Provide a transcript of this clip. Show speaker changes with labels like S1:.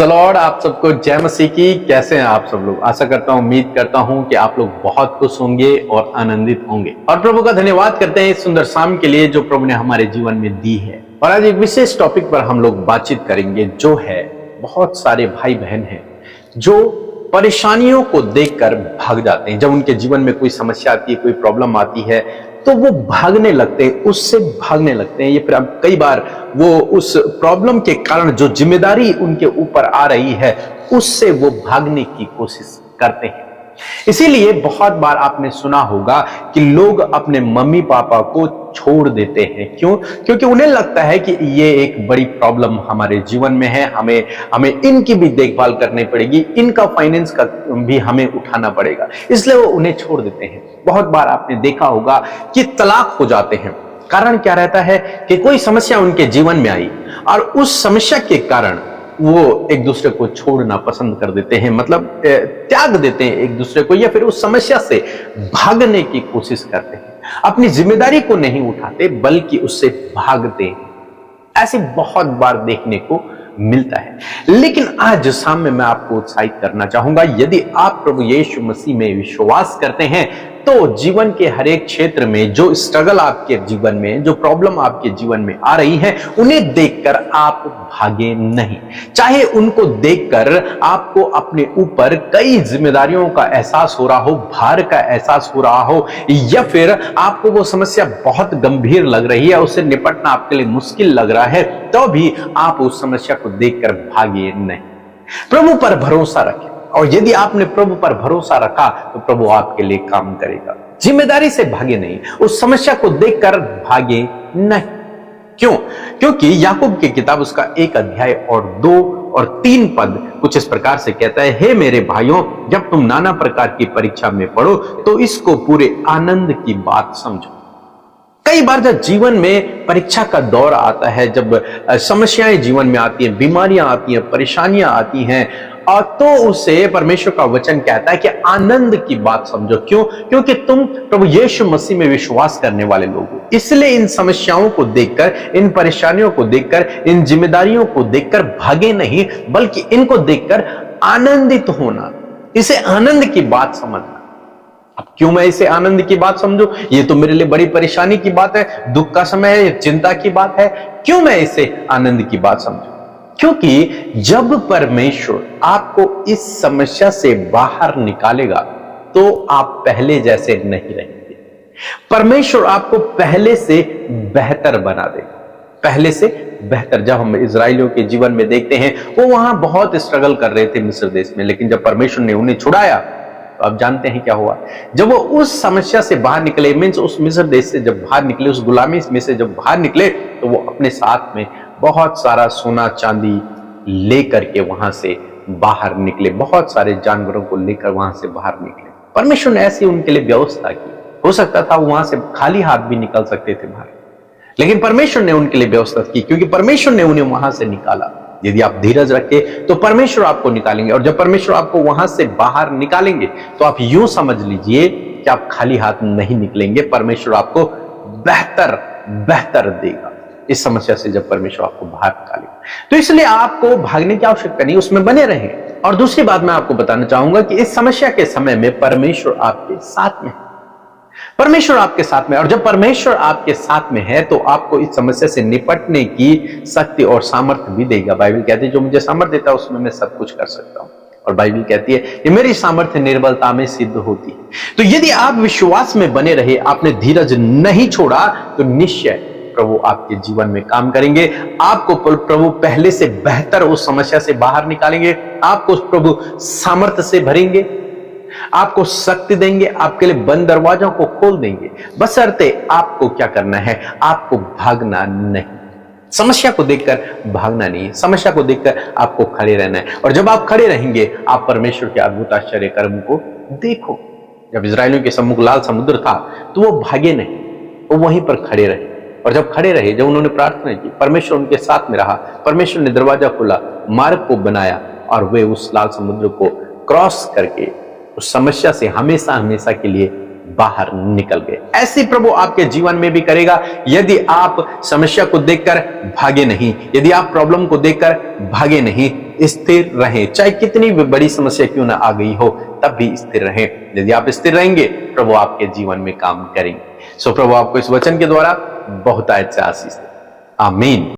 S1: Praise the Lord. आप सबको जय मसीह की। कैसे हैं आप सब लोग? आशा करता हूं, उम्मीद करता हूं कि आप लोग बहुत खुश होंगे और आनंदित होंगे और प्रभु का धन्यवाद करते हैं इस सुंदर शाम के लिए जो प्रभु ने हमारे जीवन में दी है। और आज एक विशेष टॉपिक पर हम लोग बातचीत करेंगे, जो है बहुत सारे भाई बहन हैं जो परेशानियों को देखकर भाग जाते हैं। जब उनके जीवन में कोई समस्या आती है, कोई प्रॉब्लम आती है, तो वो भागने लगते हैं, उससे भागने लगते हैं। ये फिर कई बार वो उस प्रॉब्लम के कारण जो जिम्मेदारी उनके ऊपर आ रही है, उससे वो भागने की कोशिश करते हैं। इसीलिए बहुत बार आपने सुना होगा कि लोग अपने मम्मी पापा को छोड़ देते हैं। क्यों? क्योंकि उन्हें लगता है कि ये एक बड़ी प्रॉब्लम हमारे जीवन में है, हमें इनकी भी देखभाल करनी पड़ेगी, इनका फाइनेंस का भी हमें उठाना पड़ेगा, इसलिए वो उन्हें छोड़ देते हैं। बहुत बार आपने देखा होगा कि तलाक हो जाते हैं। कारण क्या रहता है कि कोई समस्या उनके जीवन में आई और उस समस्या के कारण वो एक दूसरे को छोड़ना पसंद कर देते हैं, मतलब त्याग देते हैं एक दूसरे को, या फिर उस समस्या से भागने की कोशिश करते हैं। अपनी जिम्मेदारी को नहीं उठाते बल्कि उससे भागते हैं। ऐसे बहुत बार देखने को मिलता है। लेकिन आज शाम में मैं आपको उत्साहित करना चाहूंगा, यदि आप प्रभु यीशु मसीह में विश्वास करते हैं तो जीवन के हर एक क्षेत्र में जो स्ट्रगल आपके जीवन में, जो प्रॉब्लम आपके जीवन में आ रही है, उन्हें देखकर आप भागे नहीं। चाहे उनको देखकर आपको अपने ऊपर कई जिम्मेदारियों का एहसास हो रहा हो, भार का एहसास हो रहा हो, या फिर आपको वो समस्या बहुत गंभीर लग रही है, उससे निपटना आपके लिए मुश्किल लग रहा है, तो भी आप उस समस्या को देखकर भागे नहीं। प्रभु पर भरोसा रखें, और यदि आपने प्रभु पर भरोसा रखा तो प्रभु आपके लिए काम करेगा। जिम्मेदारी से भागे नहीं, उस समस्या को देखकर भागे नहीं। क्यों? क्योंकि याकूब की किताब उसका 1 अध्याय और 2 और 3 पद कुछ इस प्रकार से कहता है, हे मेरे भाइयों, जब तुम नाना प्रकार की परीक्षा में पढ़ो तो इसको पूरे आनंद की बात समझो। कई बार जब जीवन में परीक्षा का दौर आता है, जब समस्याएं जीवन में आती हैं, बीमारियां आती हैं, परेशानियां आती हैं, और तो उसे परमेश्वर का वचन कहता है कि आनंद की बात समझो। क्यों? क्योंकि तुम प्रभु यीशु मसीह में विश्वास करने वाले लोग हो। इसलिए इन समस्याओं को देखकर, इन परेशानियों को देखकर, इन जिम्मेदारियों को देखकर भागे नहीं, बल्कि इनको देखकर आनंदित होना, इसे आनंद की बात समझना। अब क्यों मैं इसे आनंद की बात समझूं? ये तो मेरे लिए बड़ी परेशानी की बात है, दुख का समय है, चिंता की बात है। क्यों मैं इसे आनंद की बात समझूं? क्योंकि जब परमेश्वर आपको इस समस्या से बाहर निकालेगा तो आप पहले जैसे नहीं रहेंगे। परमेश्वर आपको पहले से बेहतर बना देगा, पहले से बेहतर। जब हम इजराइलियों के जीवन में देखते हैं, वो वहां बहुत स्ट्रगल कर रहे थे मिस्र देश में, लेकिन जब परमेश्वर ने उन्हें छुड़ाया तो आप जानते हैं क्या हुआ। जब वो उस समस्या से बाहर निकले, मीन्स उस मिस्र देश से जब बाहर निकले, उस गुलामी में से जब बाहर निकले, तो वो अपने साथ में बहुत सारा सोना चांदी लेकर के वहां से बाहर निकले, बहुत सारे जानवरों को लेकर वहां से बाहर निकले। परमेश्वर ने ऐसी उनके लिए व्यवस्था की। हो सकता था वहां से खाली हाथ भी निकल सकते थे बाहर, लेकिन परमेश्वर ने उनके लिए व्यवस्था की, क्योंकि परमेश्वर ने उन्हें वहां से निकाला। यदि आप धीरज रखे तो परमेश्वर आपको निकालेंगे, और जब परमेश्वर आपको वहां से बाहर निकालेंगे तो आप यूं समझ लीजिए कि आप खाली हाथ नहीं निकलेंगे। परमेश्वर आपको बेहतर बेहतर देगा इस समस्या से, जब परमेश्वर आपको बाहर निकालेगा। तो इसलिए आपको भागने की आवश्यकता नहीं, उसमें बने रहें। और दूसरी बात मैं आपको बताना चाहूंगा कि इस समस्या के समय में परमेश्वर आपके साथ में है। परमेश्वर आपके साथ में, और जब परमेश्वर आपके साथ में है तो आपको इस समस्या से निपटने की शक्ति और सामर्थ्य भी देगा। बाइबल कहती है, जो मुझे सामर्थ्य देता है उसमें मैं सब कुछ कर सकता हूं। और बाइबल कहती है कि मेरी सामर्थ्य निर्बलता में सिद्ध होती है। तो यदि आप विश्वास में बने रहे, आपने धीरज नहीं छोड़ा, तो निश्चय प्रभु आपके जीवन में काम करेंगे। आपको प्रभु पहले से बेहतर उस समस्या से बाहर निकालेंगे, आपको प्रभु सामर्थ्य से भरेंगे, आपको शक्ति देंगे, आपके लिए बंद दरवाजों को खोल देंगे। बशर्ते आपको क्या करना है, आपको भागना नहीं। समस्या को देखकर भागना नहीं, समस्या को देखकर आपको खड़े रहना है। और जब आप खड़े रहेंगे, आप परमेश्वर के अद्भुत आश्चर्य कर्म को देखो। जब इस्राएलियों के सम्मुख लाल समुद्र था तो वो भागे नहीं, वो वहीं पर खड़े रहे। और जब खड़े रहे, जब उन्होंने प्रार्थना की, परमेश्वर उनके साथ में रहा, परमेश्वर ने दरवाजा खोला, मार्ग को बनाया, और वे उस लाल समुद्र को क्रॉस करके उस समस्या से हमेशा हमेशा के लिए बाहर निकल गए। ऐसी प्रभु आपके जीवन में भी करेगा यदि आप समस्या को देखकर भागे नहीं, यदि आप प्रॉब्लम को देखकर भागे नहीं, स्थिर रहें। चाहे कितनी भी बड़ी समस्या क्यों ना आ गई हो, तब भी स्थिर रहें। यदि आप स्थिर रहेंगे, प्रभु आपके जीवन में काम करेंगे। सो प्रभु आपको इस वचन के द्वारा बहुत से आशीष दे। आमीन।